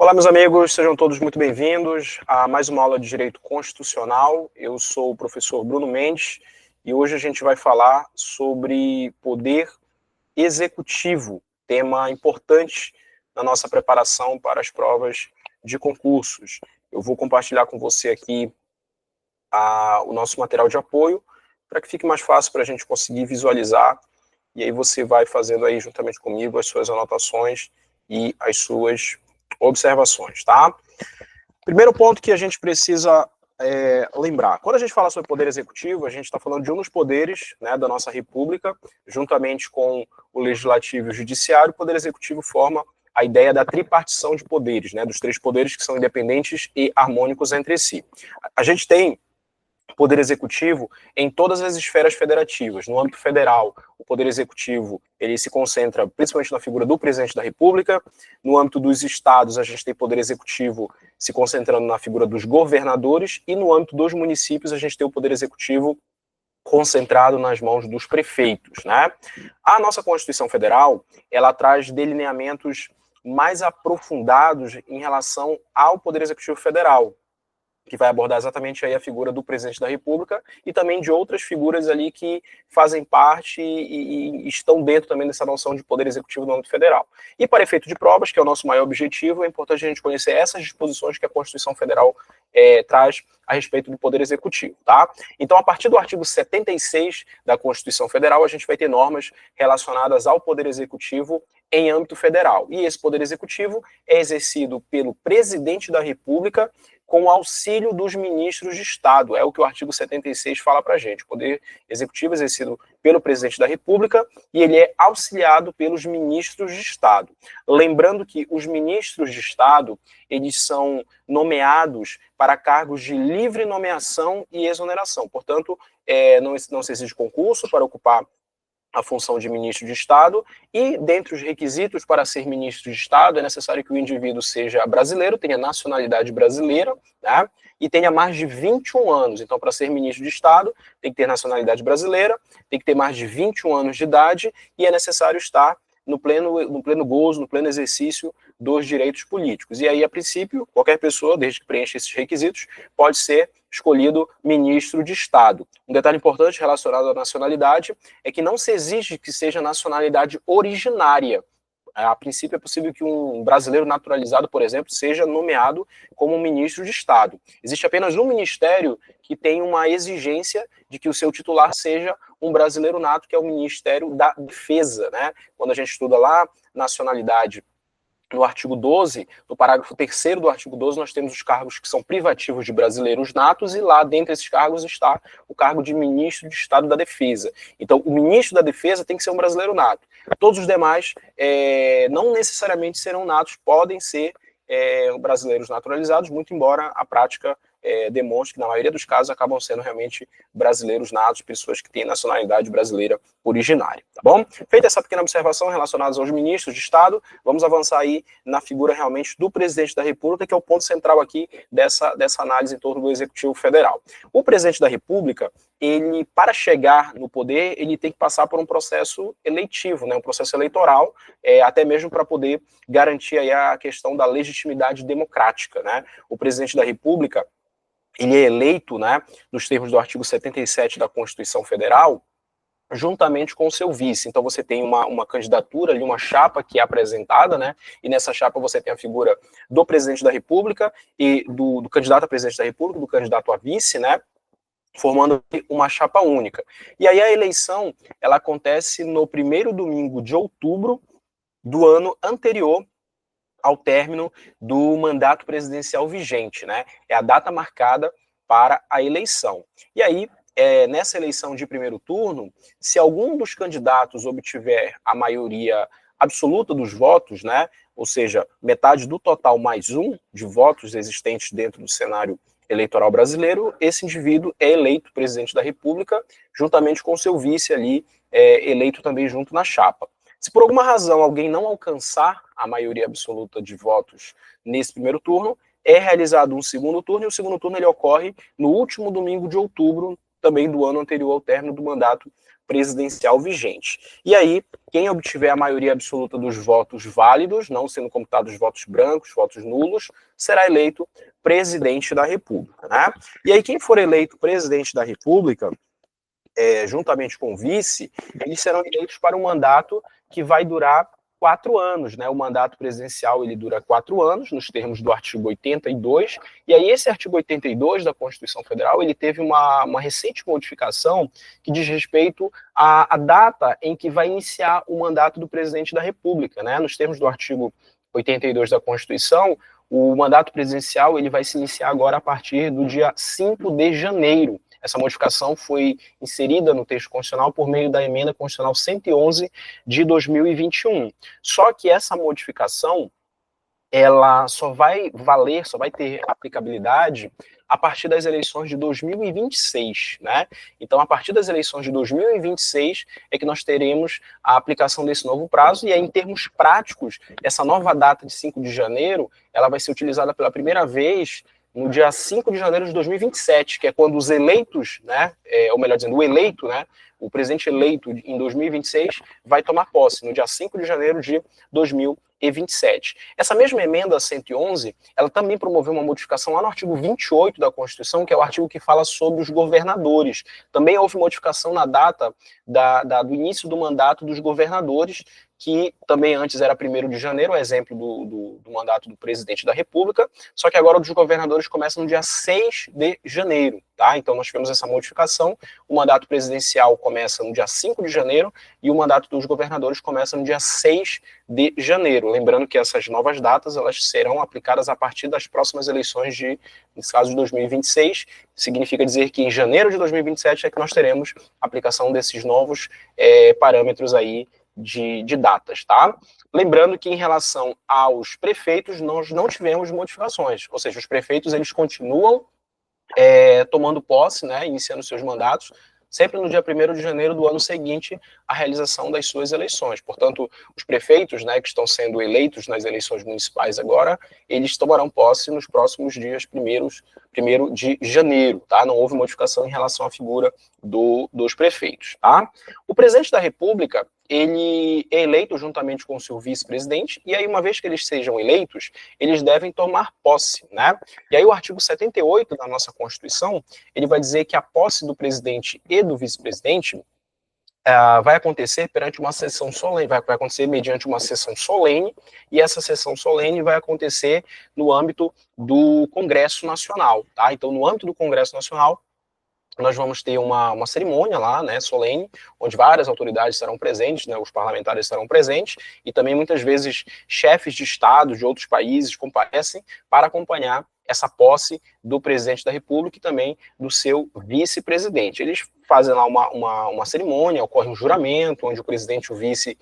Olá, meus amigos, sejam todos muito bem-vindos a mais uma aula de Direito Constitucional. Eu sou o professor Bruno Mendes e hoje a gente vai falar sobre poder executivo, tema importante na nossa preparação para as provas de concursos. Eu vou compartilhar com você aqui o nosso material de apoio para que fique mais fácil para a gente conseguir visualizar, e aí você vai fazendo aí juntamente comigo as suas anotações e as suas observações, tá? Primeiro ponto que a gente precisa lembrar, quando a gente fala sobre poder executivo, a gente está falando de um dos poderes, né, da nossa república, juntamente com o legislativo e o judiciário. O poder executivo forma a ideia da tripartição de poderes, né, dos três poderes que são independentes e harmônicos entre si. A gente tem poder executivo em todas as esferas federativas. No âmbito federal, o poder executivo ele se concentra principalmente na figura do presidente da República. No âmbito dos estados, a gente tem poder executivo se concentrando na figura dos governadores, e no âmbito dos municípios, a gente tem o poder executivo concentrado nas mãos dos prefeitos, né? A nossa Constituição Federal, ela traz delineamentos mais aprofundados em relação ao poder executivo federal, que vai abordar exatamente aí a figura do presidente da República e também de outras figuras ali que fazem parte e estão dentro também dessa noção de poder executivo no âmbito federal. E para efeito de provas, que é o nosso maior objetivo, é importante a gente conhecer essas disposições que a Constituição Federal traz a respeito do poder executivo, tá? Então, a partir do artigo 76 da Constituição Federal, a gente vai ter normas relacionadas ao poder executivo em âmbito federal. E esse poder executivo é exercido pelo presidente da República com o auxílio dos ministros de Estado. É o que o artigo 76 fala para a gente. O poder executivo é exercido pelo presidente da República e ele é auxiliado pelos ministros de Estado. Lembrando que os ministros de Estado, eles são nomeados para cargos de livre nomeação e exoneração. Portanto, não se exige concurso para ocupar a função de ministro de Estado, e dentre os requisitos para ser ministro de Estado é necessário que o indivíduo seja brasileiro, tenha nacionalidade brasileira, né, e tenha mais de 21 anos. Então, para ser ministro de Estado, tem que ter nacionalidade brasileira, tem que ter mais de 21 anos de idade, e é necessário estar no pleno gozo, no pleno exercício dos direitos políticos. E aí, a princípio, qualquer pessoa, desde que preencha esses requisitos, pode ser escolhido ministro de Estado. Um detalhe importante relacionado à nacionalidade é que não se exige que seja nacionalidade originária. A princípio, é possível que um brasileiro naturalizado, por exemplo, seja nomeado como ministro de Estado. Existe apenas um ministério que tem uma exigência de que o seu titular seja um brasileiro nato, que é o Ministério da Defesa, né? Quando a gente estuda lá nacionalidade, no artigo 12, no parágrafo 3º do artigo 12, nós temos os cargos que são privativos de brasileiros natos, e lá dentre esses cargos está o cargo de ministro de Estado da Defesa. Então, o ministro da Defesa tem que ser um brasileiro nato. Todos os demais não necessariamente serão natos, podem ser brasileiros naturalizados, muito embora a prática demonstre que, na maioria dos casos, acabam sendo realmente brasileiros natos, pessoas que têm nacionalidade brasileira originária, tá bom? Feita essa pequena observação relacionada aos ministros de Estado, vamos avançar aí na figura realmente do presidente da República, que é o ponto central aqui dessa análise em torno do Executivo Federal. O presidente da República, ele, para chegar no poder, ele tem que passar por um processo eletivo, né, um processo eleitoral, até mesmo para poder garantir aí a questão da legitimidade democrática, né? O presidente da República, ele é eleito, né, nos termos do artigo 77 da Constituição Federal, juntamente com o seu vice. Então você tem uma candidatura ali, uma chapa que é apresentada, né, e nessa chapa você tem a figura do presidente da República e do candidato a presidente da República, do candidato a vice, né, formando uma chapa única. E aí a eleição, ela acontece no primeiro domingo de outubro do ano anterior ao término do mandato presidencial vigente, né? É a data marcada para a eleição. E aí, nessa eleição de primeiro turno, se algum dos candidatos obtiver a maioria absoluta dos votos, né? Ou seja, metade do total mais um de votos existentes dentro do cenário eleitoral brasileiro, esse indivíduo é eleito presidente da República, juntamente com seu vice ali, eleito também junto na chapa. Se por alguma razão alguém não alcançar a maioria absoluta de votos nesse primeiro turno, é realizado um segundo turno, e o segundo turno ele ocorre no último domingo de outubro, também do ano anterior ao término do mandato presidencial vigente. E aí, quem obtiver a maioria absoluta dos votos válidos, não sendo computados votos brancos, votos nulos, será eleito presidente da República, né? E aí, quem for eleito presidente da República, juntamente com o vice, eles serão eleitos para um mandato que vai durar 4 anos, né? O mandato presidencial ele dura 4 anos, nos termos do artigo 82, e aí esse artigo 82 da Constituição Federal, ele teve uma recente modificação que diz respeito à data em que vai iniciar o mandato do presidente da República, né? Nos termos do artigo 82 da Constituição, o mandato presidencial ele vai se iniciar agora a partir do dia 5 de janeiro. Essa modificação foi inserida no texto constitucional por meio da emenda constitucional 111 de 2021. Só que essa modificação, ela só vai valer, só vai ter aplicabilidade a partir das eleições de 2026, né? Então, a partir das eleições de 2026 é que nós teremos a aplicação desse novo prazo, e aí, em termos práticos, essa nova data de 5 de janeiro, ela vai ser utilizada pela primeira vez no dia 5 de janeiro de 2027, que é quando os eleitos, né, ou melhor dizendo, o eleito, né, o presidente eleito em 2026 vai tomar posse no dia 5 de janeiro de 2027. Essa mesma emenda 111, ela também promoveu uma modificação lá no artigo 28 da Constituição, que é o artigo que fala sobre os governadores. Também houve modificação na data do início do mandato dos governadores, que também antes era 1º de janeiro, exemplo do mandato do presidente da República, só que agora o dos governadores começa no dia 6 de janeiro, tá? Então nós tivemos essa modificação, o mandato presidencial começa no dia 5 de janeiro e o mandato dos governadores começa no dia 6 de janeiro. Lembrando que essas novas datas, elas serão aplicadas a partir das próximas eleições nesse caso de 2026, significa dizer que em janeiro de 2027 é que nós teremos a aplicação desses novos parâmetros aí de datas, tá? Lembrando que em relação aos prefeitos, nós não tivemos modificações, ou seja, os prefeitos, eles continuam tomando posse, né, iniciando seus mandatos, sempre no dia 1º de janeiro do ano seguinte à realização das suas eleições. Portanto, os prefeitos, né, que estão sendo eleitos nas eleições municipais agora, eles tomarão posse nos próximos dias 1º de janeiro, tá? Não houve modificação em relação à figura dos prefeitos, tá? O presidente da República, ele é eleito juntamente com o seu vice-presidente, e aí, uma vez que eles sejam eleitos, eles devem tomar posse, né? E aí o artigo 78 da nossa Constituição, ele vai dizer que a posse do presidente e do vice-presidente vai acontecer perante uma sessão solene, vai acontecer mediante uma sessão solene, e essa sessão solene vai acontecer no âmbito do Congresso Nacional, tá? Então, no âmbito do Congresso Nacional, nós vamos ter uma cerimônia lá, né, solene, onde várias autoridades estarão presentes, né, os parlamentares estarão presentes, e também muitas vezes chefes de Estado de outros países comparecem para acompanhar essa posse do presidente da República e também do seu vice-presidente. Eles fazem lá uma cerimônia, ocorre um juramento, onde o presidente e o vice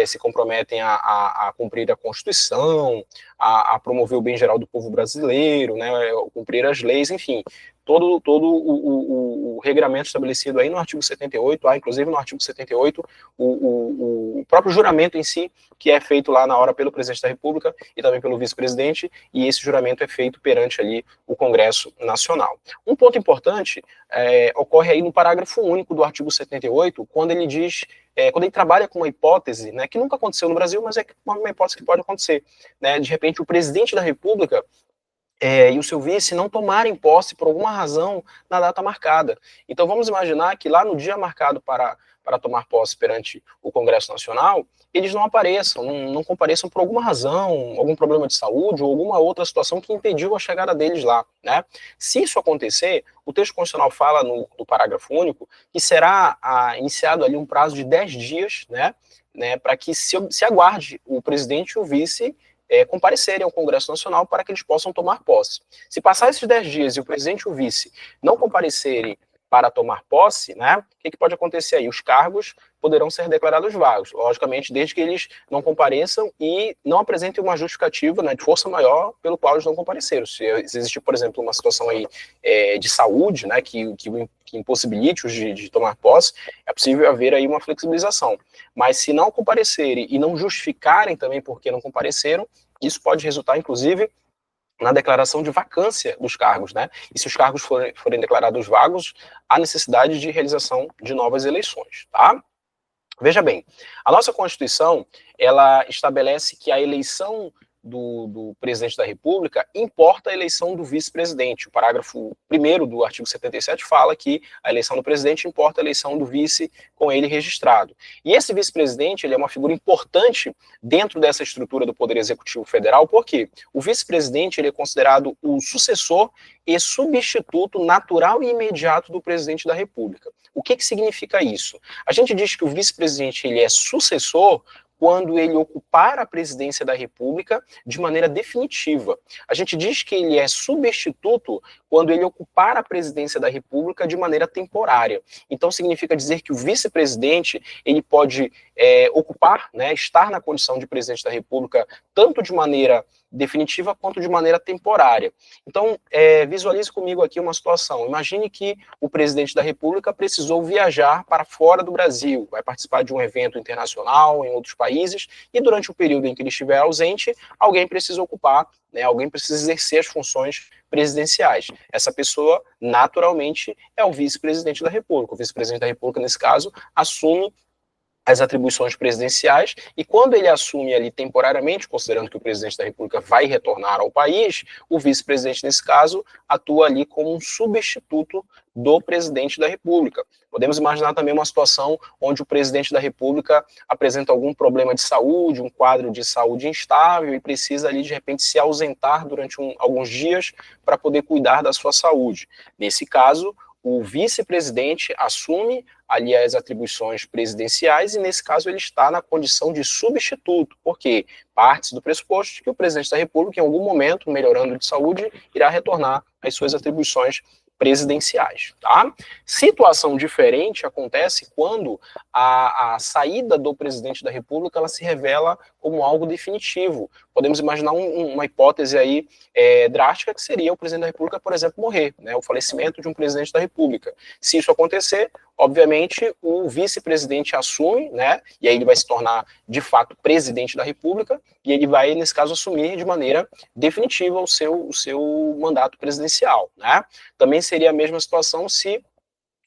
se comprometem a cumprir a Constituição, a promover o bem geral do povo brasileiro, né, cumprir as leis, enfim, todo o regramento estabelecido aí no artigo 78, inclusive no artigo 78, o próprio juramento em si, que é feito lá na hora pelo presidente da República e também pelo vice-presidente, e esse juramento é feito perante ali o Congresso Nacional. Um ponto importante ocorre aí no parágrafo único do artigo 78, quando ele diz, quando ele trabalha com uma hipótese, né, que nunca aconteceu no Brasil, mas é uma hipótese que pode acontecer, né, de repente o presidente da República e o seu vice não tomarem posse por alguma razão na data marcada. Então vamos imaginar que lá no dia marcado para tomar posse perante o Congresso Nacional, eles não apareçam, não compareçam por alguma razão, algum problema de saúde ou alguma outra situação que impediu a chegada deles lá, né? Se isso acontecer, o texto constitucional fala no parágrafo único que será iniciado ali um prazo de 10 dias, né, para que se aguarde o presidente e o vice comparecerem ao Congresso Nacional para que eles possam tomar posse. Se passar esses 10 dias e o presidente e o vice não comparecerem para tomar posse, né, o que pode acontecer aí? Os cargos poderão ser declarados vagos, logicamente, desde que eles não compareçam e não apresentem uma justificativa, né, de força maior pelo qual eles não compareceram. Se existir, por exemplo, uma situação aí de saúde, né, que impossibilite-os de tomar posse, é possível haver aí uma flexibilização. Mas se não comparecerem e não justificarem também por que não compareceram, isso pode resultar, inclusive, na declaração de vacância dos cargos, né? E se os cargos forem declarados vagos, há necessidade de realização de novas eleições, tá? Veja bem, a nossa Constituição, ela estabelece que a eleição do presidente da República importa a eleição do vice-presidente. O parágrafo 1º do artigo 77 fala que a eleição do presidente importa a eleição do vice com ele registrado. E esse vice-presidente, ele é uma figura importante dentro dessa estrutura do Poder Executivo Federal, porque o vice-presidente, ele é considerado o sucessor e substituto natural e imediato do presidente da República. O que significa isso? A gente diz que o vice-presidente, ele é sucessor quando ele ocupar a presidência da República de maneira definitiva. A gente diz que ele é substituto quando ele ocupar a presidência da República de maneira temporária. Então, significa dizer que o vice-presidente, ele pode ocupar, né, estar na condição de presidente da República, tanto de maneira definitiva quanto de maneira temporária. Então, visualize comigo aqui uma situação. Imagine que o presidente da República precisou viajar para fora do Brasil, vai participar de um evento internacional em outros países, e durante o período em que ele estiver ausente, alguém precisa ocupar, né, alguém precisa exercer as funções presidenciais. Essa pessoa, naturalmente, é o vice-presidente da República. O vice-presidente da República, nesse caso, assume as atribuições presidenciais, e quando ele assume ali temporariamente, considerando que o presidente da República vai retornar ao país, o vice-presidente, nesse caso, atua ali como um substituto do presidente da República. Podemos imaginar também uma situação onde o presidente da República apresenta algum problema de saúde, um quadro de saúde instável, e precisa ali, de repente, se ausentar durante alguns dias para poder cuidar da sua saúde. Nesse caso, o vice-presidente assume ali as atribuições presidenciais, e nesse caso ele está na condição de substituto, porque parte do pressuposto de que o presidente da República, em algum momento, melhorando de saúde, irá retornar às suas atribuições presidenciais, tá? Situação diferente acontece quando a saída do presidente da República, ela se revela como algo definitivo. Podemos imaginar uma hipótese aí drástica, que seria o presidente da República, por exemplo, morrer, né, o falecimento de um presidente da República. Se isso acontecer, obviamente, o vice-presidente assume, né, e aí ele vai se tornar, de fato, presidente da República, e ele vai, nesse caso, assumir de maneira definitiva o seu mandato presidencial, né? Também seria a mesma situação se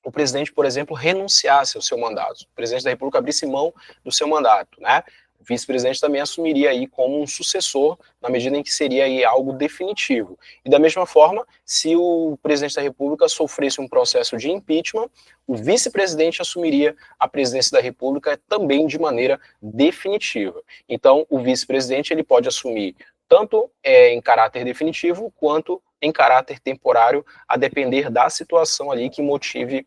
o presidente, por exemplo, renunciasse ao seu mandato, o presidente da República abrisse mão do seu mandato, né? O vice-presidente também assumiria aí como um sucessor, na medida em que seria aí algo definitivo. E da mesma forma, se o presidente da República sofresse um processo de impeachment, o vice-presidente assumiria a presidência da República também de maneira definitiva. Então, o vice-presidente, ele pode assumir tanto em caráter definitivo, quanto em caráter temporário, a depender da situação ali que motive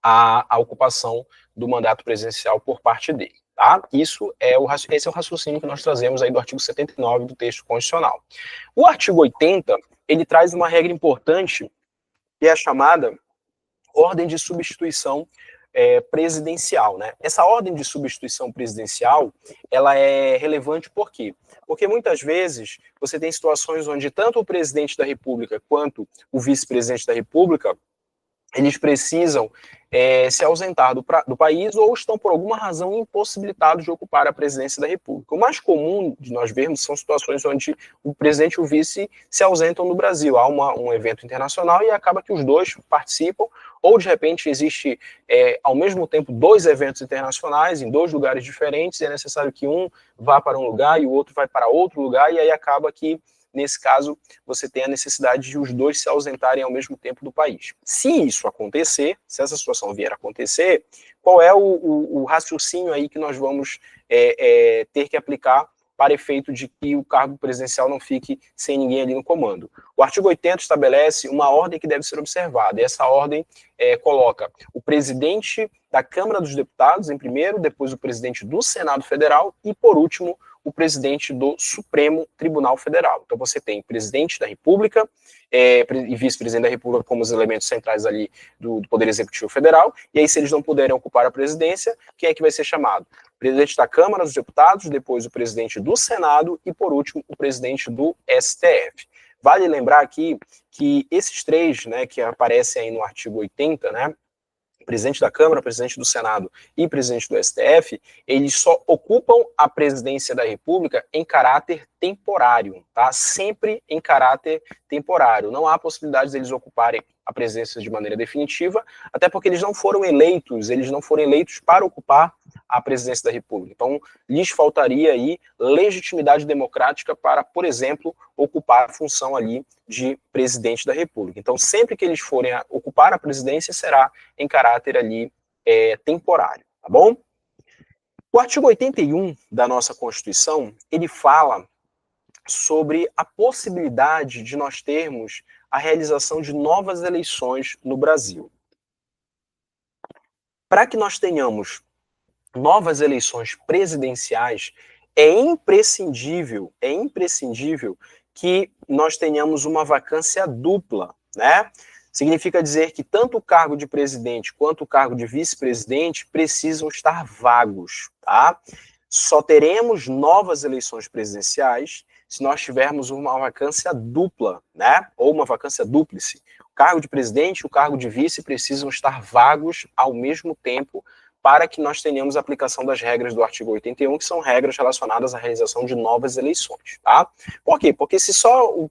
a ocupação do mandato presidencial por parte dele. Tá? Esse é o raciocínio que nós trazemos aí do artigo 79 do texto constitucional. O artigo 80, ele traz uma regra importante, que é a chamada ordem de substituição presidencial, né? Essa ordem de substituição presidencial, ela é relevante por quê? Porque muitas vezes você tem situações onde tanto o presidente da República quanto o vice-presidente da República, eles precisam se ausentar do país, ou estão por alguma razão impossibilitados de ocupar a presidência da República. O mais comum de nós vermos são situações onde o presidente e o vice se ausentam do Brasil. Há um evento internacional e acaba que os dois participam, ou de repente existe ao mesmo tempo 2 eventos internacionais em 2 lugares diferentes, e é necessário que um vá para um lugar e o outro vai para outro lugar, e aí acaba que, nesse caso, você tem a necessidade de os dois se ausentarem ao mesmo tempo do país. Se isso acontecer, se essa situação vier a acontecer, qual é o raciocínio aí que nós vamos ter que aplicar para efeito de que o cargo presidencial não fique sem ninguém ali no comando? O artigo 80 estabelece uma ordem que deve ser observada, e essa ordem coloca o presidente da Câmara dos Deputados em primeiro, depois o presidente do Senado Federal e, por último, o presidente do Supremo Tribunal Federal. Então você tem presidente da República e vice-presidente da República como os elementos centrais ali do Poder Executivo Federal, e aí, se eles não puderem ocupar a presidência, quem é que vai ser chamado? O presidente da Câmara dos Deputados, depois o presidente do Senado e, por último, o presidente do STF. Vale lembrar aqui que esses 3, né, que aparecem aí no artigo 80, né, presidente da Câmara, presidente do Senado e presidente do STF, eles só ocupam a presidência da República em caráter temporário, tá? Sempre em caráter temporário. Não há possibilidade deles ocuparem a presidência de maneira definitiva, até porque eles não foram eleitos para ocupar a presidência da República. Então, lhes faltaria aí legitimidade democrática para, por exemplo, ocupar a função ali de presidente da República. Então, sempre que eles forem ocupar a presidência, será em caráter ali temporário, tá bom? O artigo 81 da nossa Constituição, ele fala sobre a possibilidade de nós termos a realização de novas eleições no Brasil. Para que nós tenhamos novas eleições presidenciais, é imprescindível que nós tenhamos uma vacância dupla, né? Significa dizer que tanto o cargo de presidente quanto o cargo de vice-presidente precisam estar vagos, tá? Só teremos novas eleições presidenciais se nós tivermos uma vacância dupla, né? Ou uma vacância dúplice. O cargo de presidente e o cargo de vice precisam estar vagos ao mesmo tempo para que nós tenhamos a aplicação das regras do artigo 81, que são regras relacionadas à realização de novas eleições, tá? Por quê? Porque se só o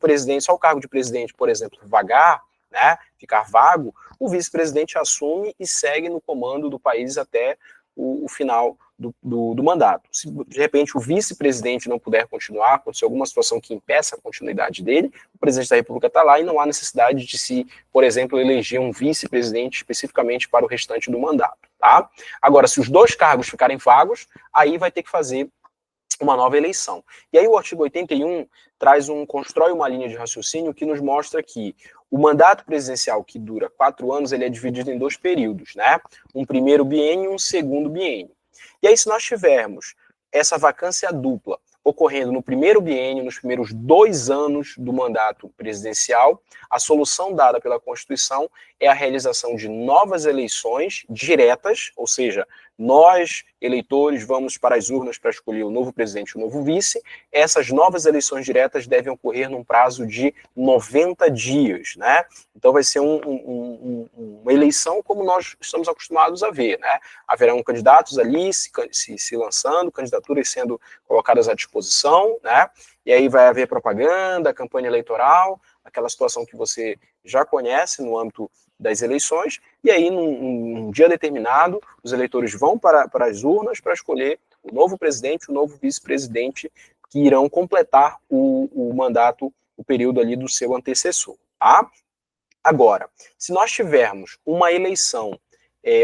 cargo de presidente, por exemplo, vagar, né, ficar vago, o vice-presidente assume e segue no comando do país até o final do mandato. Se de repente o vice-presidente não puder continuar, acontecer alguma situação que impeça a continuidade dele, o presidente da República está lá e não há necessidade de se, por exemplo, eleger um vice-presidente especificamente para o restante do mandato, tá? Agora, se os dois cargos ficarem vagos, aí vai ter que fazer uma nova eleição. E aí o artigo 81 constrói uma linha de raciocínio que nos mostra que o mandato presidencial, que dura 4 anos, ele é dividido em 2 períodos, né? Um primeiro biênio e um segundo biênio. E aí, se nós tivermos essa vacância dupla ocorrendo no primeiro biênio, nos primeiros 2 anos do mandato presidencial, a solução dada pela Constituição é a realização de novas eleições diretas, ou seja, nós, eleitores, vamos para as urnas para escolher o novo presidente e o novo vice. Essas novas eleições diretas devem ocorrer num prazo de 90 dias, né? Então vai ser uma eleição como nós estamos acostumados a ver, né? Haverão candidatos ali se lançando, candidaturas sendo colocadas à disposição, né? E aí vai haver propaganda, campanha eleitoral, aquela situação que você já conhece no âmbito das eleições, e aí, num dia determinado, os eleitores vão para as urnas para escolher o novo presidente, o novo vice-presidente, que irão completar o mandato, o período ali do seu antecessor, tá? Agora, se nós tivermos uma eleição,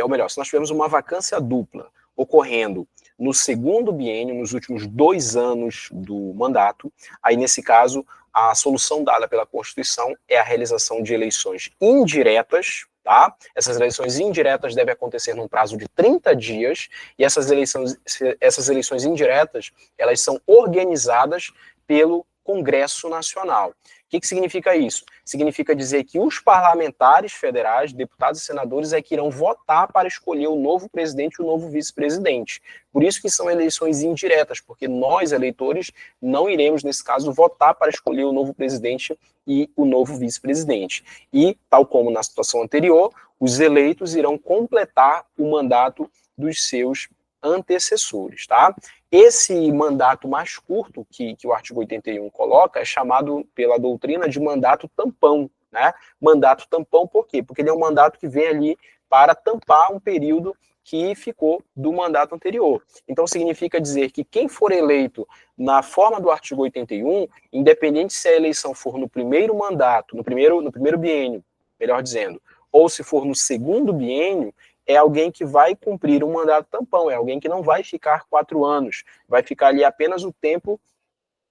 ou melhor, se nós tivermos uma vacância dupla ocorrendo no segundo biênio, nos últimos 2 anos do mandato, aí nesse caso, a solução dada pela Constituição é a realização de eleições indiretas, tá? Essas eleições indiretas devem acontecer num prazo de 30 dias, e essas eleições indiretas, elas são organizadas pelo Congresso Nacional. O que significa isso? Significa dizer que os parlamentares federais, deputados e senadores, é que irão votar para escolher o novo presidente e o novo vice-presidente. Por isso que são eleições indiretas, porque nós, eleitores, não iremos, nesse caso, votar para escolher o novo presidente e o novo vice-presidente. E, tal como na situação anterior, os eleitos irão completar o mandato dos seus antecessores, tá? Esse mandato mais curto que o artigo 81 coloca é chamado pela doutrina de mandato tampão, né? Mandato tampão por quê? Porque ele é um mandato que vem ali para tampar um período que ficou do mandato anterior. Então significa dizer que quem for eleito na forma do artigo 81, independente se a eleição for no primeiro mandato, no primeiro biênio, melhor dizendo, ou se for no segundo biênio, é alguém que vai cumprir um mandato tampão, é alguém que não vai ficar 4 anos, vai ficar ali apenas o tempo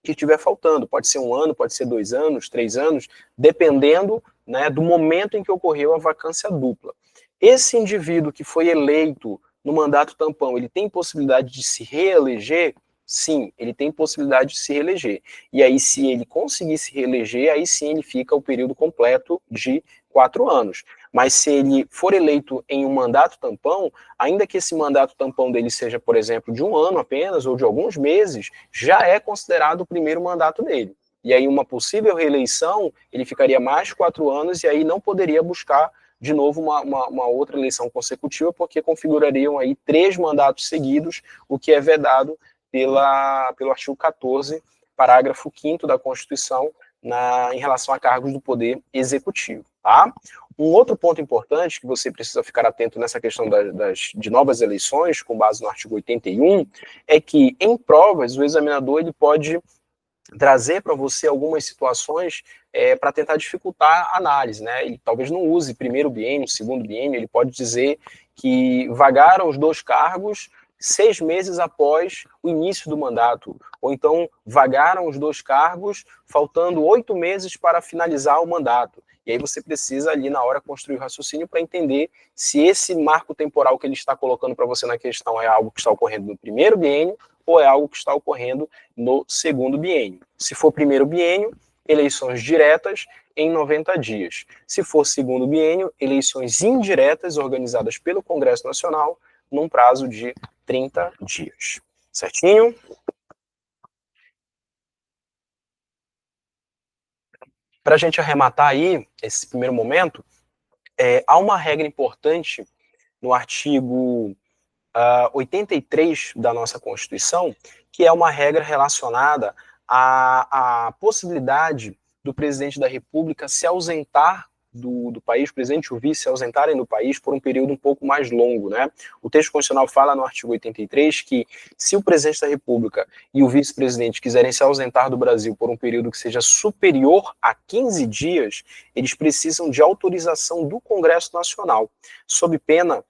que estiver faltando. Pode ser 1 ano, pode ser 2 anos, 3 anos, dependendo, né, do momento em que ocorreu a vacância dupla. Esse indivíduo que foi eleito no mandato tampão, ele tem possibilidade de se reeleger? Sim, ele tem possibilidade de se reeleger. E aí, se ele conseguir se reeleger, aí sim ele fica o período completo de 4 anos. Mas se ele for eleito em um mandato tampão, ainda que esse mandato tampão dele seja, por exemplo, de 1 ano apenas, ou de alguns meses, já é considerado o primeiro mandato dele. E aí uma possível reeleição, ele ficaria mais 4 anos e aí não poderia buscar de novo, uma outra eleição consecutiva, porque configurariam aí 3 mandatos seguidos, o que é vedado pelo artigo 14, parágrafo 5º da Constituição, em relação a cargos do Poder Executivo, tá? Um outro ponto importante que você precisa ficar atento nessa questão de novas eleições, com base no artigo 81, é que, em provas, o examinador ele pode trazer para você algumas situações para tentar dificultar a análise, né? Ele talvez não use primeiro biênio, segundo biênio, ele pode dizer que vagaram os 2 cargos 6 meses após o início do mandato, ou então vagaram os 2 cargos faltando 8 meses para finalizar o mandato. E aí você precisa ali na hora construir o raciocínio para entender se esse marco temporal que ele está colocando para você na questão é algo que está ocorrendo no primeiro biênio ou é algo que está ocorrendo no segundo biênio. Se for primeiro biênio, eleições diretas em 90 dias. Se for segundo biênio, eleições indiretas organizadas pelo Congresso Nacional num prazo de 30 dias. Certinho? Para a gente arrematar aí esse primeiro momento, há uma regra importante no artigo 83 da nossa Constituição, que é uma regra relacionada à possibilidade do presidente da República se ausentar do país, o presidente e o vice se ausentarem do país por um período um pouco mais longo, né? O texto constitucional fala no artigo 83 que se o presidente da República e o vice-presidente quiserem se ausentar do Brasil por um período que seja superior a 15 dias, eles precisam de autorização do Congresso Nacional, sob pena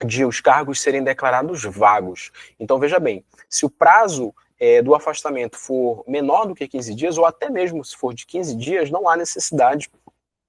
de os cargos serem declarados vagos. Então, veja bem, se o prazo do afastamento for menor do que 15 dias, ou até mesmo se for de 15 dias, não há necessidade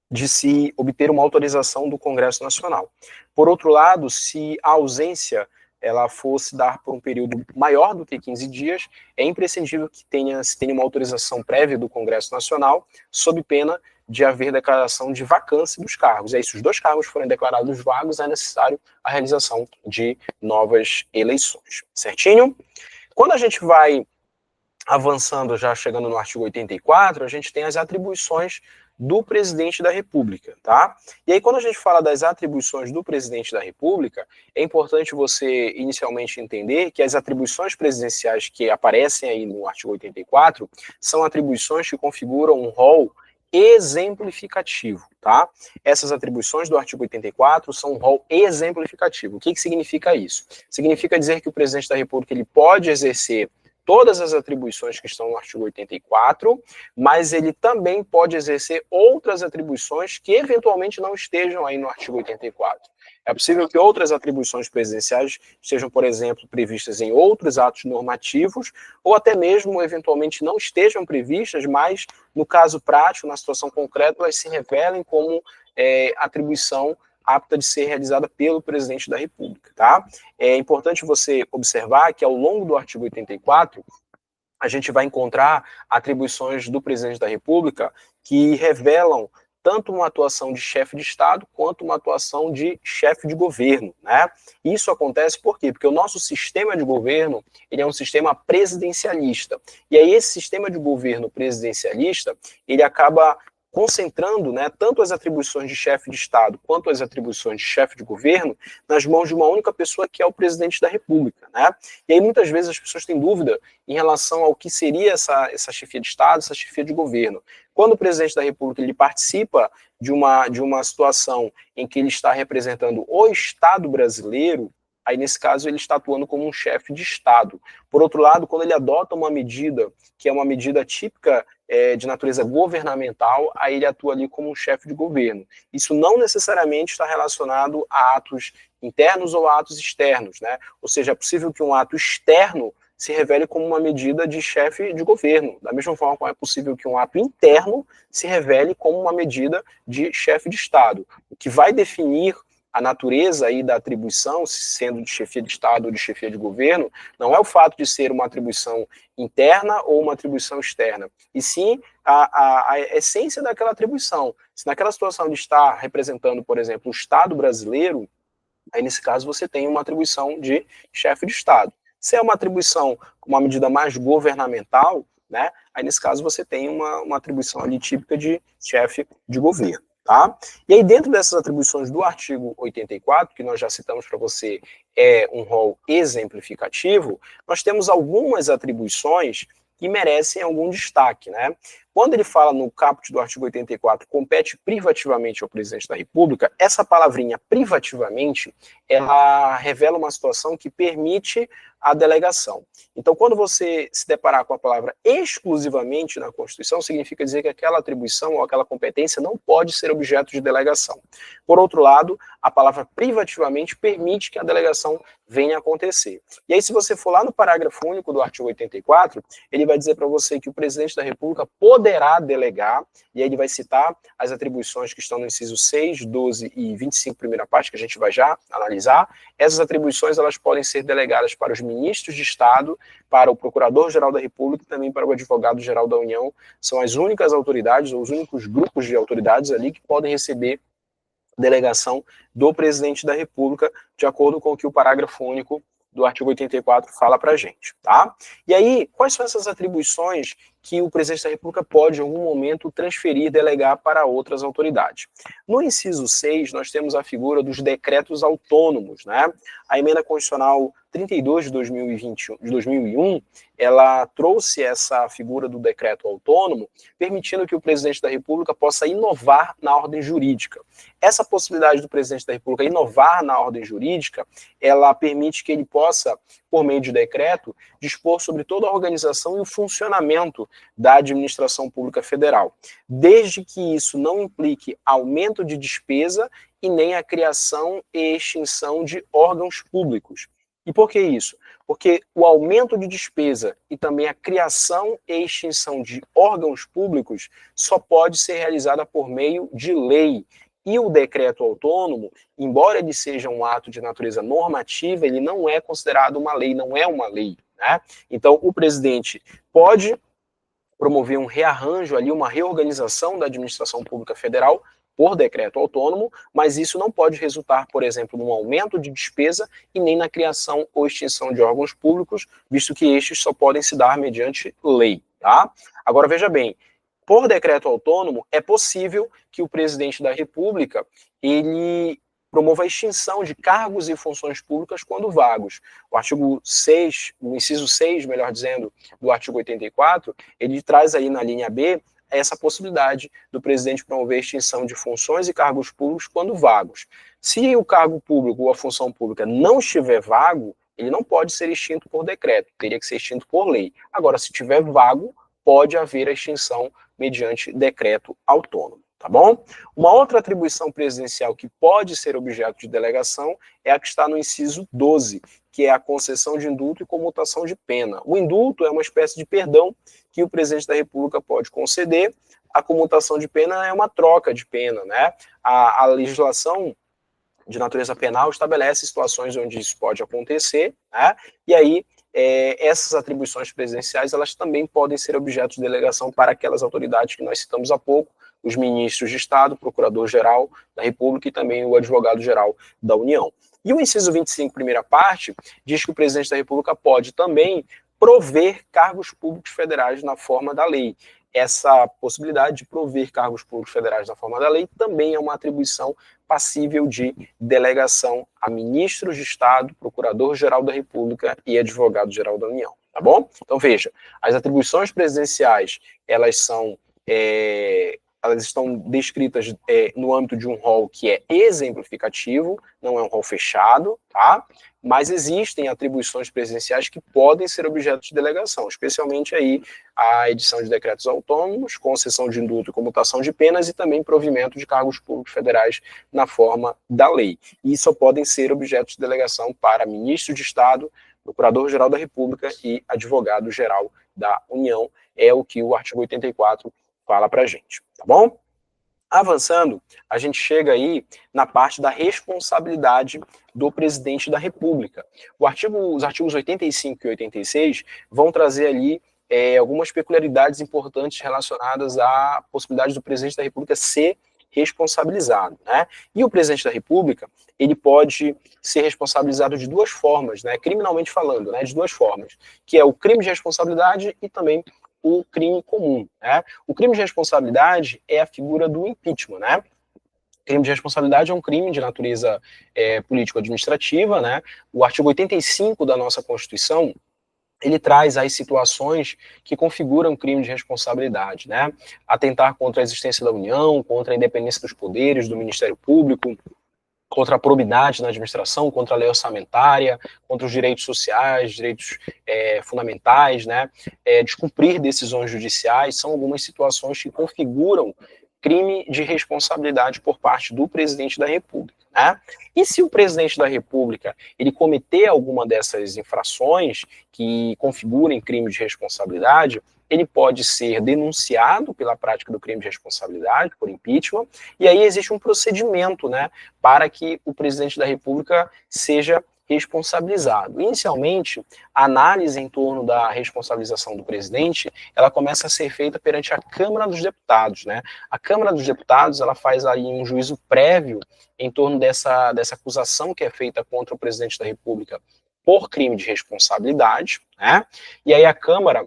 de se obter uma autorização do Congresso Nacional. Por outro lado, se a ausência ela fosse dar por um período maior do que 15 dias, é imprescindível que se tenha uma autorização prévia do Congresso Nacional, sob pena de haver declaração de vacância dos cargos. E aí, se os 2 cargos forem declarados vagos, é necessário a realização de novas eleições. Certinho? Quando a gente vai avançando, já chegando no artigo 84, a gente tem as atribuições do presidente da República, tá? E aí, quando a gente fala das atribuições do presidente da República, é importante você inicialmente entender que as atribuições presidenciais que aparecem aí no artigo 84 são atribuições que configuram um rol exemplificativo, tá? Essas atribuições do artigo 84 são um rol exemplificativo. O que significa isso? Significa dizer que o presidente da República ele pode exercer todas as atribuições que estão no artigo 84, mas ele também pode exercer outras atribuições que eventualmente não estejam aí no artigo 84. É possível que outras atribuições presidenciais estejam, por exemplo, previstas em outros atos normativos, ou até mesmo, eventualmente, não estejam previstas, mas, no caso prático, na situação concreta, elas se revelem como atribuição apta de ser realizada pelo presidente da República, tá? É importante você observar que, ao longo do artigo 84, a gente vai encontrar atribuições do presidente da República que revelam tanto uma atuação de chefe de Estado quanto uma atuação de chefe de governo, né? Isso acontece por quê? Porque o nosso sistema de governo, ele é um sistema presidencialista. E aí esse sistema de governo presidencialista, ele acaba concentrando, né, tanto as atribuições de chefe de Estado quanto as atribuições de chefe de governo nas mãos de uma única pessoa, que é o presidente da República, né? E aí muitas vezes as pessoas têm dúvida em relação ao que seria essa chefia de Estado, essa chefia de governo. Quando o presidente da República ele participa de uma situação em que ele está representando o Estado brasileiro, aí nesse caso ele está atuando como um chefe de Estado. Por outro lado, quando ele adota uma medida que é uma medida típica de natureza governamental, aí ele atua ali como um chefe de governo. Isso não necessariamente está relacionado a atos internos ou a atos externos, né? Ou seja, é possível que um ato externo se revele como uma medida de chefe de governo, da mesma forma como é possível que um ato interno se revele como uma medida de chefe de Estado. O que vai definir a natureza aí da atribuição, sendo de chefia de Estado ou de chefia de governo, não é o fato de ser uma atribuição interna ou uma atribuição externa, e sim a essência daquela atribuição. Se naquela situação ele está representando, por exemplo, o Estado brasileiro, aí nesse caso você tem uma atribuição de chefe de Estado. Se é uma atribuição, uma medida mais governamental, né, aí nesse caso você tem uma atribuição ali típica de chefe de governo. tá? E aí, dentro dessas atribuições do artigo 84, que nós já citamos para você, é um rol exemplificativo, nós temos algumas atribuições que merecem algum destaque, né? Quando ele fala no caput do artigo 84, compete privativamente ao presidente da República, essa palavrinha privativamente, ela revela uma situação que permite a delegação. Então, quando você se deparar com a palavra exclusivamente na Constituição, significa dizer que aquela atribuição ou aquela competência não pode ser objeto de delegação. Por outro lado, a palavra privativamente permite que a delegação venha a acontecer. E aí, se você for lá no parágrafo único do artigo 84, ele vai dizer para você que o presidente da República poderá delegar, e aí ele vai citar as atribuições que estão no inciso 6, 12 e 25, primeira parte, que a gente vai já analisar. Essas atribuições, elas podem ser delegadas para os ministros de Estado, para o Procurador-Geral da República e também para o Advogado-Geral da União. São as únicas autoridades, ou os únicos grupos de autoridades ali que podem receber delegação do presidente da República, de acordo com o que o parágrafo único do artigo 84 fala para a gente, tá? E aí, quais são essas atribuições que o presidente da República pode, em algum momento, transferir, delegar para outras autoridades? No inciso 6, nós temos a figura dos decretos autônomos, né? A emenda constitucional 32 de 2001, ela trouxe essa figura do decreto autônomo, permitindo que o presidente da República possa inovar na ordem jurídica. Essa possibilidade do presidente da República inovar na ordem jurídica, ela permite que ele possa, por meio de decreto, dispor sobre toda a organização e o funcionamento da administração pública federal, desde que isso não implique aumento de despesa e nem a criação e extinção de órgãos públicos. E por que isso? Porque o aumento de despesa e também a criação e extinção de órgãos públicos só pode ser realizada por meio de lei. E o decreto autônomo, embora ele seja um ato de natureza normativa, ele não é considerado uma lei, não é uma lei, né? Então, o presidente pode promover um rearranjo ali, uma reorganização da administração pública federal por decreto autônomo, mas isso não pode resultar, por exemplo, num aumento de despesa e nem na criação ou extinção de órgãos públicos, visto que estes só podem se dar mediante lei, tá? Agora, veja bem, por decreto autônomo, é possível que o presidente da República, ele promova a extinção de cargos e funções públicas quando vagos. O artigo 6, o inciso 6, melhor dizendo, do artigo 84, ele traz aí na linha B essa possibilidade do presidente promover a extinção de funções e cargos públicos quando vagos. Se o cargo público ou a função pública não estiver vago, ele não pode ser extinto por decreto, teria que ser extinto por lei. Agora, se estiver vago, pode haver a extinção mediante decreto autônomo, tá bom? Uma outra atribuição presidencial que pode ser objeto de delegação é a que está no inciso 12, que é a concessão de indulto e comutação de pena. O indulto é uma espécie de perdão que o presidente da República pode conceder. A comutação de pena é uma troca de pena, né? A legislação de natureza penal estabelece situações onde isso pode acontecer, né? E aí essas atribuições presidenciais, elas também podem ser objeto de delegação para aquelas autoridades que nós citamos há pouco, os ministros de Estado, Procurador-Geral da República e também o Advogado-Geral da União. E o inciso 25, primeira parte, diz que o presidente da República pode também prover cargos públicos federais na forma da lei. Essa possibilidade de prover cargos públicos federais na forma da lei também é uma atribuição passível de delegação a ministros de Estado, Procurador-Geral da República e Advogado-Geral da União, tá bom? Então, veja, as atribuições presidenciais, elas estão descritas no âmbito de um rol que é exemplificativo, não é um rol fechado, tá? Mas existem atribuições presidenciais que podem ser objeto de delegação, especialmente aí a edição de decretos autônomos, concessão de indulto e comutação de penas e também provimento de cargos públicos federais na forma da lei. E só podem ser objeto de delegação para ministro de Estado, Procurador-Geral da República e Advogado-Geral da União. É o que o artigo 84 fala para a gente, tá bom? Avançando, a gente chega aí na parte da responsabilidade do presidente da República. Os artigos 85 e 86 vão trazer ali algumas peculiaridades importantes relacionadas à possibilidade do presidente da República ser responsabilizado, né? E o presidente da República, ele pode ser responsabilizado de duas formas, né? Criminalmente falando, né? De duas formas, que é o crime de responsabilidade e também o crime comum, né? O crime de responsabilidade é a figura do impeachment, né? Crime de responsabilidade é um crime de natureza político-administrativa, né? O artigo 85 da nossa Constituição, ele traz as situações que configuram crime de responsabilidade, né? Atentar contra a existência da União, contra a independência dos poderes, do Ministério Público, contra a probidade na administração, contra a lei orçamentária, contra os direitos sociais, direitos fundamentais, né? Descumprir decisões judiciais, são algumas situações que configuram crime de responsabilidade por parte do presidente da República, né? E se o presidente da República ele cometer alguma dessas infrações que configurem crime de responsabilidade, ele pode ser denunciado pela prática do crime de responsabilidade, por impeachment, e aí existe um procedimento, né, para que o presidente da República seja responsabilizado. Inicialmente, a análise em torno da responsabilização do presidente, ela começa a ser feita perante a Câmara dos Deputados, né? A Câmara dos Deputados, ela faz aí um juízo prévio em torno dessa acusação que é feita contra o presidente da República por crime de responsabilidade, né? E aí a Câmara,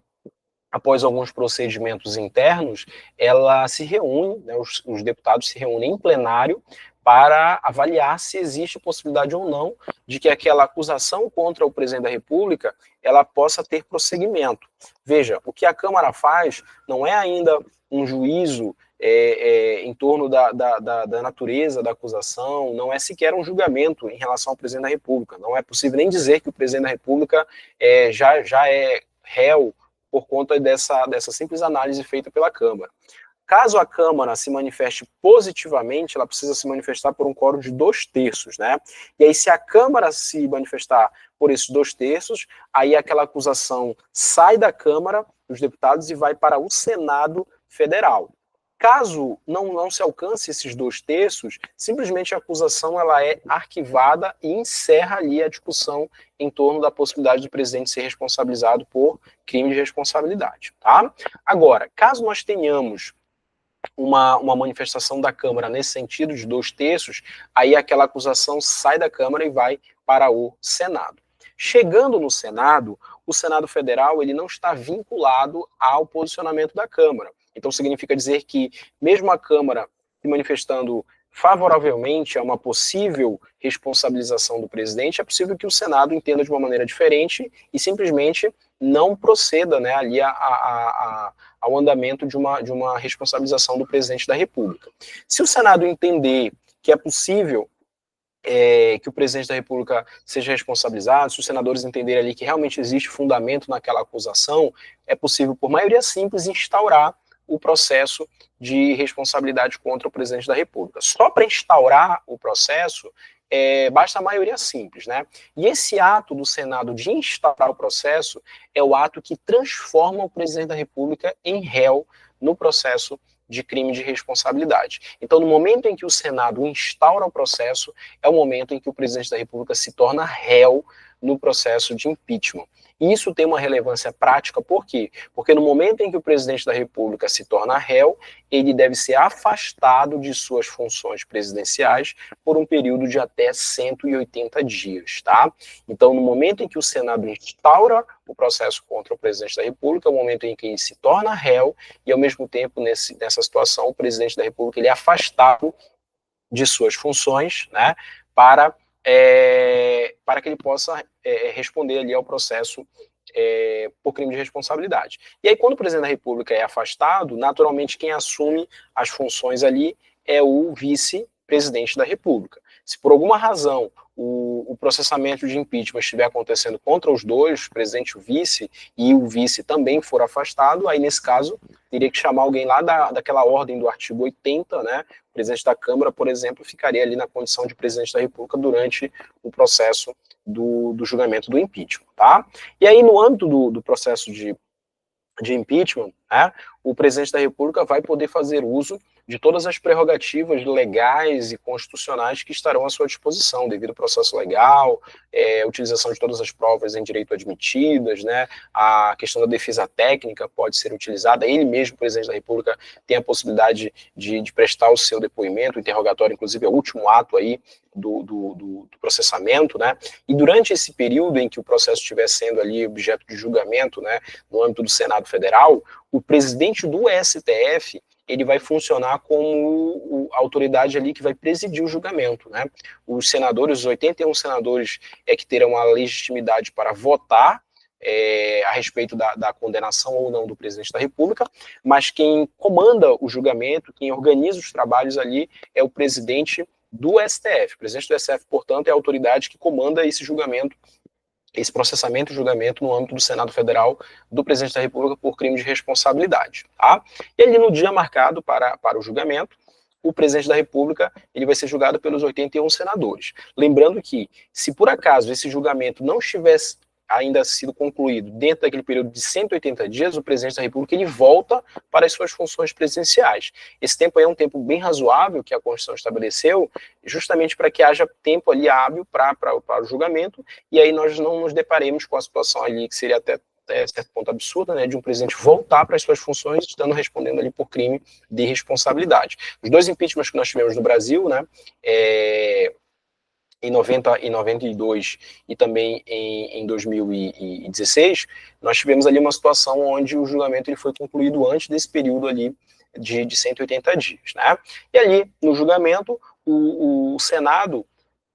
após alguns procedimentos internos, ela se reúne, né, os deputados se reúnem em plenário para avaliar se existe possibilidade ou não de que aquela acusação contra o presidente da República ela possa ter prosseguimento. Veja, o que a Câmara faz não é ainda um juízo em torno da natureza da acusação, não é sequer um julgamento em relação ao presidente da República. Não é possível nem dizer que o presidente da República já é réu por conta dessa simples análise feita pela Câmara. Caso a Câmara se manifeste positivamente, ela precisa se manifestar por um quórum de 2/3, né? E aí, se a Câmara se manifestar por esses 2/3, aí aquela acusação sai da Câmara dos Deputados e vai para o Senado Federal. Caso não se alcance esses 2/3, simplesmente a acusação ela é arquivada e encerra ali a discussão em torno da possibilidade do presidente ser responsabilizado por crime de responsabilidade, tá? Agora, caso nós tenhamos uma manifestação da Câmara nesse sentido de 2/3, aí aquela acusação sai da Câmara e vai para o Senado. Chegando no Senado, o Senado Federal ele não está vinculado ao posicionamento da Câmara. Então significa dizer que, mesmo a Câmara se manifestando favoravelmente a uma possível responsabilização do presidente, é possível que o Senado entenda de uma maneira diferente e simplesmente não proceda, né, ali ao andamento de uma responsabilização do presidente da República. Se o Senado entender que é possível que o presidente da República seja responsabilizado, se os senadores entenderem ali que realmente existe fundamento naquela acusação, é possível, por maioria simples, instaurar o processo de responsabilidade contra o presidente da República. Só para instaurar o processo, basta a maioria simples, né? E esse ato do Senado de instaurar o processo é o ato que transforma o presidente da República em réu no processo de crime de responsabilidade. Então, no momento em que o Senado instaura o processo, é o momento em que o presidente da República se torna réu no processo de impeachment. E isso tem uma relevância prática, por quê? Porque no momento em que o presidente da República se torna réu, ele deve ser afastado de suas funções presidenciais por um período de até 180 dias, tá? Então, no momento em que o Senado instaura o processo contra o presidente da República, é o momento em que ele se torna réu e, ao mesmo tempo, nessa situação, o presidente da República ele é afastado de suas funções, né, para que ele possa responder ali ao processo por crime de responsabilidade. E aí, quando o presidente da República é afastado, naturalmente quem assume as funções ali é o vice-presidente da República. Se por alguma razão o processamento de impeachment estiver acontecendo contra os dois, o presidente e o vice também for afastado, aí nesse caso teria que chamar alguém lá daquela ordem do artigo 80, né? O presidente da Câmara, por exemplo, ficaria ali na condição de presidente da República durante o processo do julgamento do impeachment, tá? E aí, no âmbito do processo de impeachment, né, o presidente da República vai poder fazer uso de todas as prerrogativas legais e constitucionais que estarão à sua disposição, devido ao processo legal, utilização de todas as provas em direito admitidas, né, a questão da defesa técnica pode ser utilizada, ele mesmo, o presidente da República, tem a possibilidade de prestar o seu depoimento, o interrogatório, inclusive, é o último ato aí do processamento, né, e durante esse período em que o processo estiver sendo ali objeto de julgamento, né, no âmbito do Senado Federal, o presidente do STF, ele vai funcionar como a autoridade ali que vai presidir o julgamento, né? Os senadores, os 81 senadores, que terão a legitimidade para votar a respeito da condenação ou não do presidente da República, mas quem comanda o julgamento, quem organiza os trabalhos ali é o presidente do STF. O presidente do STF, portanto, é a autoridade que comanda esse julgamento, esse processamento e julgamento no âmbito do Senado Federal do presidente da República por crime de responsabilidade. Tá? E ali no dia marcado para o julgamento, o presidente da República ele vai ser julgado pelos 81 senadores. Lembrando que, se por acaso esse julgamento não estivesse ainda sido concluído dentro daquele período de 180 dias, o presidente da República ele volta para as suas funções presidenciais. Esse tempo aí é um tempo bem razoável que a Constituição estabeleceu, justamente para que haja tempo ali hábil para o julgamento, e aí nós não nos deparemos com a situação ali que seria até certo ponto absurda, né, de um presidente voltar para as suas funções, estando respondendo ali por crime de responsabilidade. Os dois impeachments que nós tivemos no Brasil, né, em 92 e também em 2016, nós tivemos ali uma situação onde o julgamento ele foi concluído antes desse período ali de 180 dias, né? E ali, no julgamento, o Senado,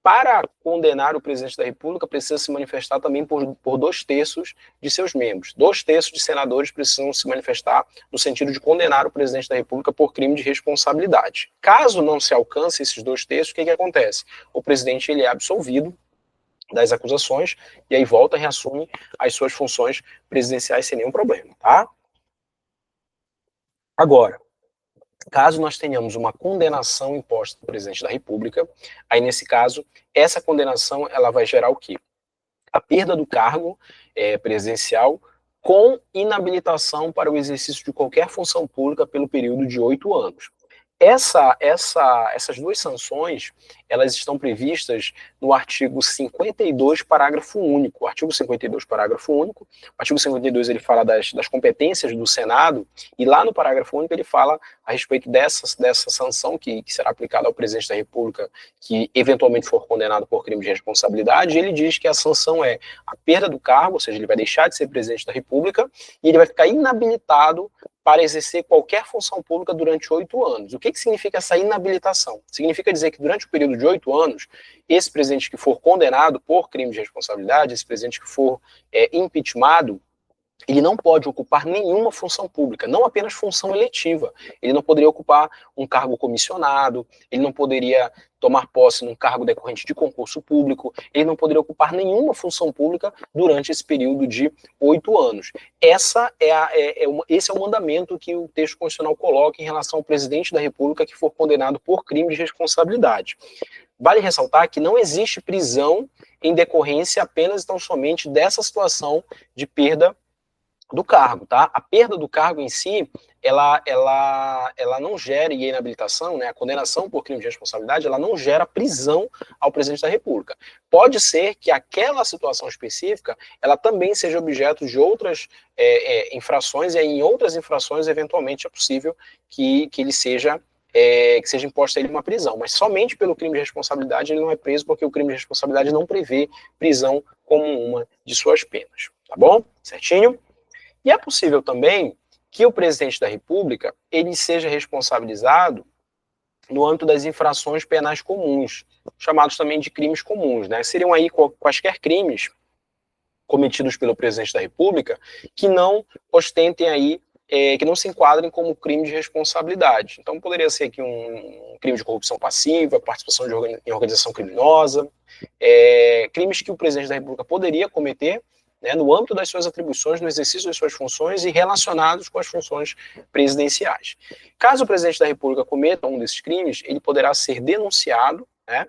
para condenar o presidente da República, precisa se manifestar também por 2/3 de seus membros. 2/3 de senadores precisam se manifestar no sentido de condenar o presidente da República por crime de responsabilidade. Caso não se alcance esses 2/3, o que acontece? O presidente ele é absolvido das acusações e aí volta e reassume as suas funções presidenciais sem nenhum problema, tá? Agora, caso nós tenhamos uma condenação imposta do presidente da República, aí nesse caso, essa condenação ela vai gerar o quê? A perda do cargo presidencial com inabilitação para o exercício de qualquer função pública pelo período de 8 anos. Essas duas sanções, elas estão previstas no artigo 52, parágrafo único. O artigo 52, parágrafo único. O artigo 52, ele fala das competências do Senado, e lá no parágrafo único ele fala a respeito dessa sanção que será aplicada ao presidente da República, que eventualmente for condenado por crime de responsabilidade, e ele diz que a sanção é a perda do cargo, ou seja, ele vai deixar de ser presidente da República, e ele vai ficar inabilitado para exercer qualquer função pública durante 8 anos. O que significa essa inabilitação? Significa dizer que durante o período de 8 anos, esse presidente que for condenado por crime de responsabilidade, esse presidente que for impeachmentado, ele não pode ocupar nenhuma função pública, não apenas função eletiva. Ele não poderia ocupar um cargo comissionado, ele não poderia tomar posse num cargo decorrente de concurso público, ele não poderia ocupar nenhuma função pública durante esse período de 8 anos. Esse é o mandamento que o texto constitucional coloca em relação ao presidente da República que for condenado por crime de responsabilidade. Vale ressaltar que não existe prisão em decorrência apenas e tão somente dessa situação de perda do cargo, tá? A perda do cargo em si, ela não gera, e a inabilitação, né, a condenação por crime de responsabilidade, ela não gera prisão ao presidente da República. Pode ser que aquela situação específica, ela também seja objeto de outras infrações, e aí em outras infrações, eventualmente, é possível que ele seja que seja imposta a ele uma prisão, mas somente pelo crime de responsabilidade ele não é preso, porque o crime de responsabilidade não prevê prisão como uma de suas penas, tá bom? Certinho? E é possível também que o presidente da República ele seja responsabilizado no âmbito das infrações penais comuns, chamados também de crimes comuns, né? Seriam aí quaisquer crimes cometidos pelo presidente da República que não ostentem aí, que não se enquadrem como crime de responsabilidade. Então poderia ser aqui um crime de corrupção passiva, participação em organização criminosa, crimes que o presidente da República poderia cometer, né, no âmbito das suas atribuições, no exercício das suas funções e relacionados com as funções presidenciais. Caso o presidente da República cometa um desses crimes, ele poderá ser denunciado, né,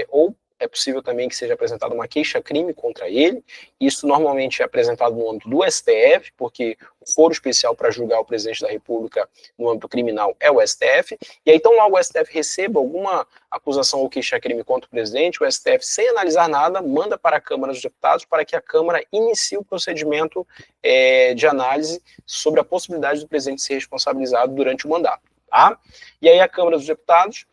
ou é possível também que seja apresentada uma queixa-crime contra ele. Isso normalmente é apresentado no âmbito do STF, porque o foro especial para julgar o presidente da República no âmbito criminal é o STF. E aí, então, lá o STF receba alguma acusação ou queixa-crime contra o presidente, o STF, sem analisar nada, manda para a Câmara dos Deputados para que a Câmara inicie o procedimento de análise sobre a possibilidade do presidente ser responsabilizado durante o mandato. Tá? E aí a Câmara dos Deputados,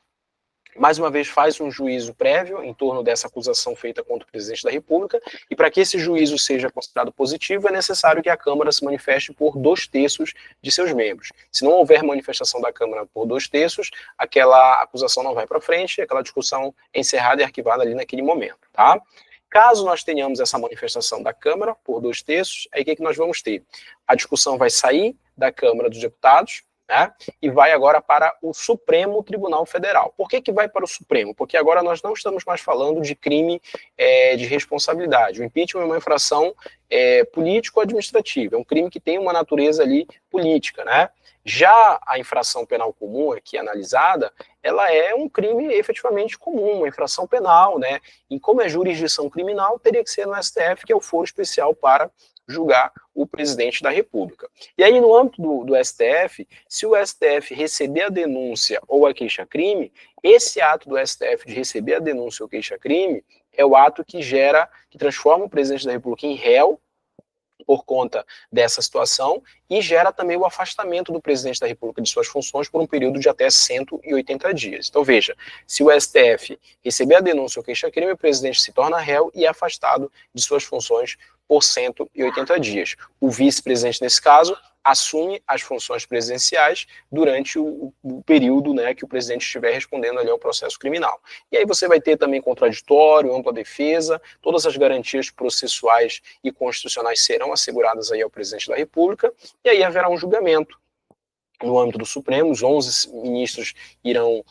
mais uma vez, faz um juízo prévio em torno dessa acusação feita contra o presidente da República, e para que esse juízo seja considerado positivo, é necessário que a Câmara se manifeste por 2/3 de seus membros. Se não houver manifestação da Câmara por 2/3, aquela acusação não vai para frente, aquela discussão é encerrada e arquivada ali naquele momento, tá? Caso nós tenhamos essa manifestação da Câmara por 2/3, aí o que nós vamos ter? A discussão vai sair da Câmara dos Deputados, né, e vai agora para o Supremo Tribunal Federal. Por que vai para o Supremo? Porque agora nós não estamos mais falando de crime de responsabilidade. O impeachment é uma infração político-administrativa, é um crime que tem uma natureza ali política, né? Já a infração penal comum aqui analisada, ela é um crime efetivamente comum, uma infração penal, né? E como é jurisdição criminal, teria que ser no STF, que é o foro especial para julgar o presidente da República. E aí, no âmbito do STF, se o STF receber a denúncia ou a queixa-crime, esse ato do STF de receber a denúncia ou queixa-crime é o ato que transforma o presidente da República em réu por conta dessa situação e gera também o afastamento do presidente da República de suas funções por um período de até 180 dias. Então, veja, se o STF receber a denúncia ou queixa-crime, o presidente se torna réu e é afastado de suas funções por 180 dias. O vice-presidente, nesse caso, assume as funções presidenciais durante o período, né, que o presidente estiver respondendo ali ao processo criminal. E aí você vai ter também contraditório, ampla defesa, todas as garantias processuais e constitucionais serão asseguradas aí ao presidente da República, e aí haverá um julgamento no âmbito do Supremo. Os 11 ministros irão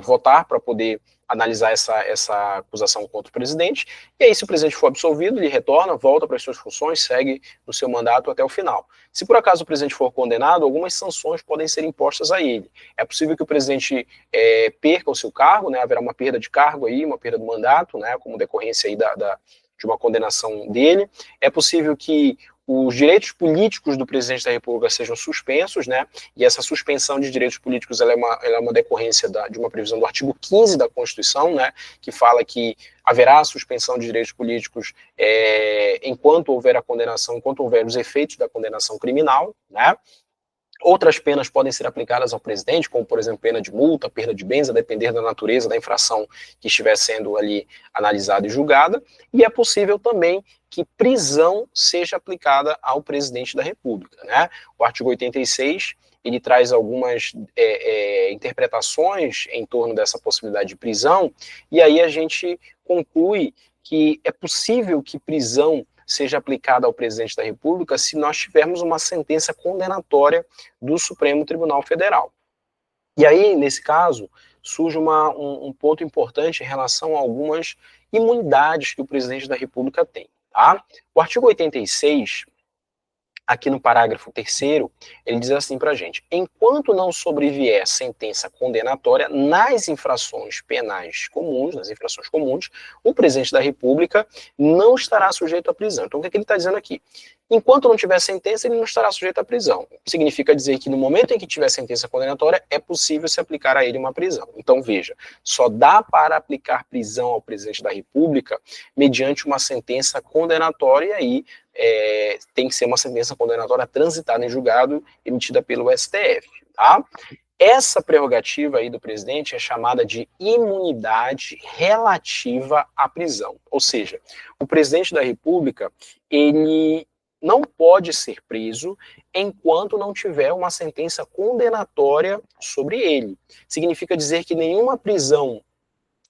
votar para poder analisar essa acusação contra o presidente, e aí se o presidente for absolvido, ele retorna, volta para as suas funções, segue no seu mandato até o final. Se por acaso o presidente for condenado, algumas sanções podem ser impostas a ele. É possível que o presidente perca o seu cargo, né, haverá uma perda de cargo aí, uma perda do mandato, né, como decorrência aí de uma condenação dele. É possível que os direitos políticos do presidente da República sejam suspensos, né? E essa suspensão de direitos políticos ela é uma decorrência de uma previsão do artigo 15 da Constituição, né? Que fala que haverá suspensão de direitos políticos enquanto houver a condenação, enquanto houver os efeitos da condenação criminal, né? Outras penas podem ser aplicadas ao presidente, como, por exemplo, pena de multa, perda de bens, a depender da natureza da infração que estiver sendo ali analisada e julgada, e é possível também que prisão seja aplicada ao presidente da República, né? O artigo 86, ele traz algumas interpretações em torno dessa possibilidade de prisão, e aí a gente conclui que é possível que prisão seja aplicada ao presidente da República se nós tivermos uma sentença condenatória do Supremo Tribunal Federal. E aí, nesse caso, surge um ponto importante em relação a algumas imunidades que o presidente da República tem, tá? O artigo 86, aqui no parágrafo 3º, ele diz assim pra gente: enquanto não sobrevier sentença condenatória nas infrações penais comuns, nas infrações comuns, o presidente da República não estará sujeito à prisão. Então, o que ele está dizendo aqui? Enquanto não tiver sentença, ele não estará sujeito à prisão. Significa dizer que no momento em que tiver sentença condenatória, é possível se aplicar a ele uma prisão. Então, veja, só dá para aplicar prisão ao presidente da República mediante uma sentença condenatória, e aí tem que ser uma sentença condenatória transitada em julgado, emitida pelo STF, tá? Essa prerrogativa aí do presidente é chamada de imunidade relativa à prisão. Ou seja, o presidente da República, ele não pode ser preso enquanto não tiver uma sentença condenatória sobre ele. Significa dizer que nenhuma prisão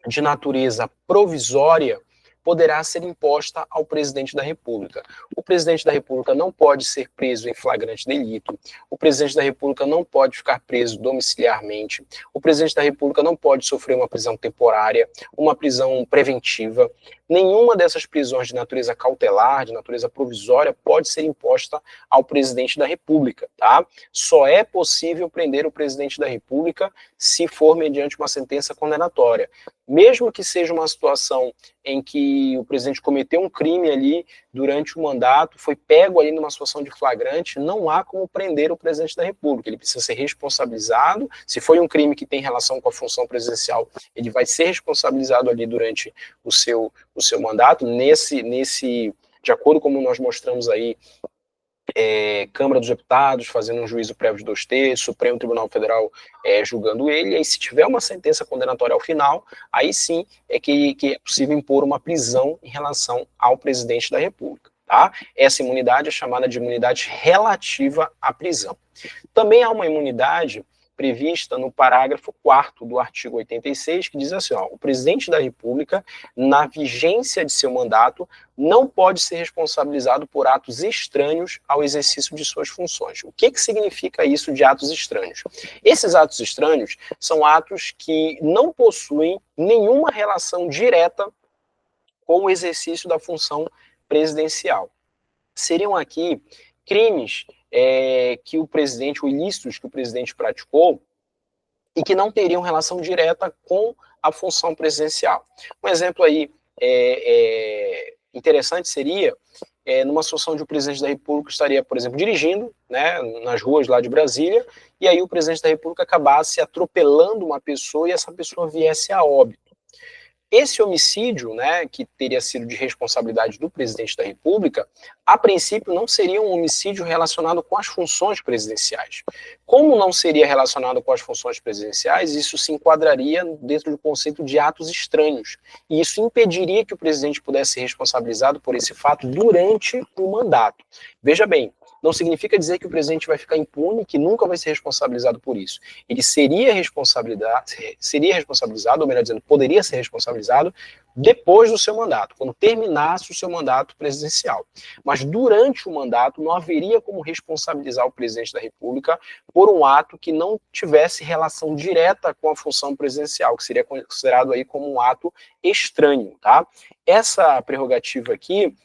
de natureza provisória poderá ser imposta ao presidente da República. O presidente da República não pode ser preso em flagrante delito, o presidente da República não pode ficar preso domiciliarmente, o presidente da República não pode sofrer uma prisão temporária, uma prisão preventiva. Nenhuma dessas prisões de natureza cautelar, de natureza provisória, pode ser imposta ao presidente da República, tá? Só é possível prender o presidente da República se for mediante uma sentença condenatória. Mesmo que seja uma situação em que o presidente cometeu um crime ali durante o mandato, foi pego ali numa situação de flagrante, não há como prender o presidente da República. Ele precisa ser responsabilizado. Se foi um crime que tem relação com a função presidencial, ele vai ser responsabilizado ali durante o seu mandato, de acordo com como nós mostramos aí Câmara dos Deputados fazendo um juízo prévio de 2/3, Supremo Tribunal Federal julgando ele, e aí se tiver uma sentença condenatória ao final, aí sim é que é possível impor uma prisão em relação ao presidente da República. Tá? Essa imunidade é chamada de imunidade relativa à prisão. Também há uma imunidade prevista no parágrafo 4º do artigo 86, que diz assim, ó, o presidente da República, na vigência de seu mandato, não pode ser responsabilizado por atos estranhos ao exercício de suas funções. O que significa isso de atos estranhos? Esses atos estranhos são atos que não possuem nenhuma relação direta com o exercício da função presidencial. Seriam aqui crimes que o presidente, ou ilícitos que o presidente praticou, e que não teriam relação direta com a função presidencial. Um exemplo aí interessante seria numa situação onde o presidente da República estaria, por exemplo, dirigindo, né, nas ruas lá de Brasília, e aí o presidente da República acabasse atropelando uma pessoa e essa pessoa viesse a óbito. Esse homicídio, né, que teria sido de responsabilidade do presidente da República, a princípio não seria um homicídio relacionado com as funções presidenciais. Como não seria relacionado com as funções presidenciais, isso se enquadraria dentro do conceito de atos estranhos. E isso impediria que o presidente pudesse ser responsabilizado por esse fato durante o mandato. Veja bem, não significa dizer que o presidente vai ficar impune, que nunca vai ser responsabilizado por isso. Ele seria responsabilizado, ou melhor dizendo, poderia ser responsabilizado depois do seu mandato, quando terminasse o seu mandato presidencial. Mas durante o mandato não haveria como responsabilizar o presidente da República por um ato que não tivesse relação direta com a função presidencial, que seria considerado aí como um ato estranho, tá? Essa prerrogativa aqui,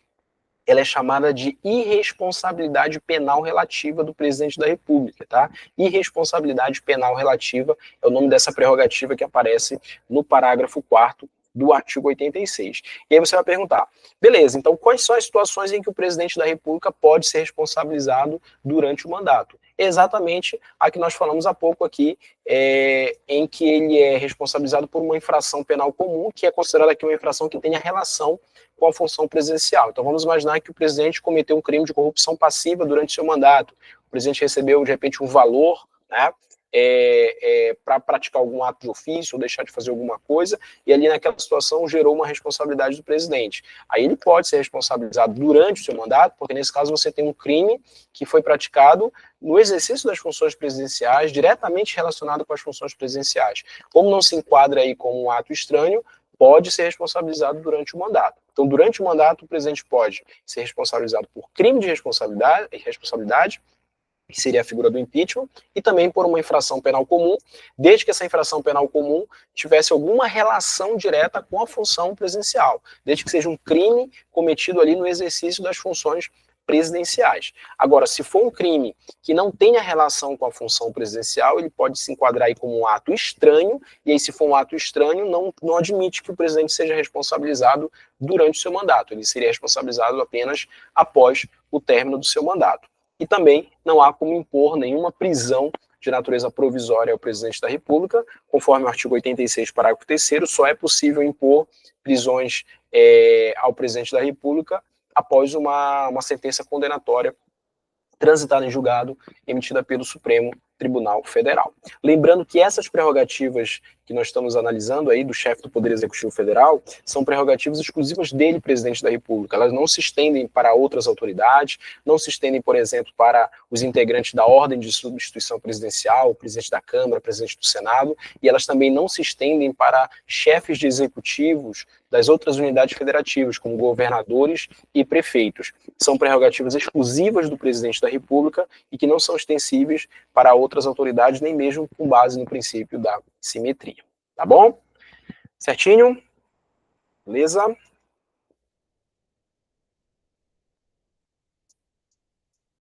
ela é chamada de irresponsabilidade penal relativa do presidente da República, tá? Irresponsabilidade penal relativa é o nome dessa prerrogativa que aparece no parágrafo 4º do artigo 86. E aí você vai perguntar, beleza, então quais são as situações em que o presidente da República pode ser responsabilizado durante o mandato? Exatamente a que nós falamos há pouco aqui, em que ele é responsabilizado por uma infração penal comum, que é considerada aqui uma infração que tenha relação com a função presidencial. Então vamos imaginar que o presidente cometeu um crime de corrupção passiva durante seu mandato. O presidente recebeu, de repente, um valor, né, para praticar algum ato de ofício ou deixar de fazer alguma coisa, e ali naquela situação gerou uma responsabilidade do presidente. Aí ele pode ser responsabilizado durante o seu mandato, porque nesse caso você tem um crime que foi praticado no exercício das funções presidenciais, diretamente relacionado com as funções presidenciais. Como não se enquadra aí como um ato estranho, pode ser responsabilizado durante o mandato. Então, durante o mandato, o presidente pode ser responsabilizado por crime de responsabilidade, que seria a figura do impeachment, e também por uma infração penal comum, desde que essa infração penal comum tivesse alguma relação direta com a função presidencial, desde que seja um crime cometido ali no exercício das funções presidenciais. Agora, se for um crime que não tenha relação com a função presidencial, ele pode se enquadrar aí como um ato estranho, e aí se for um ato estranho, não admite que o presidente seja responsabilizado durante o seu mandato, ele seria responsabilizado apenas após o término do seu mandato. E também não há como impor nenhuma prisão de natureza provisória ao presidente da República, conforme o artigo 86, parágrafo 3º, só é possível impor prisões ao presidente da República após uma sentença condenatória transitada em julgado, emitida pelo Supremo Tribunal Federal. Lembrando que essas prerrogativas que nós estamos analisando aí do chefe do Poder Executivo Federal são prerrogativas exclusivas dele, presidente da República. Elas não se estendem para outras autoridades, não se estendem, por exemplo, para os integrantes da ordem de substituição presidencial, o presidente da Câmara, o presidente do Senado, e elas também não se estendem para chefes de executivos das outras unidades federativas, como governadores e prefeitos. São prerrogativas exclusivas do presidente da República e que não são extensíveis para outras autoridades, nem mesmo com base no princípio da simetria. Tá bom? Certinho? Beleza?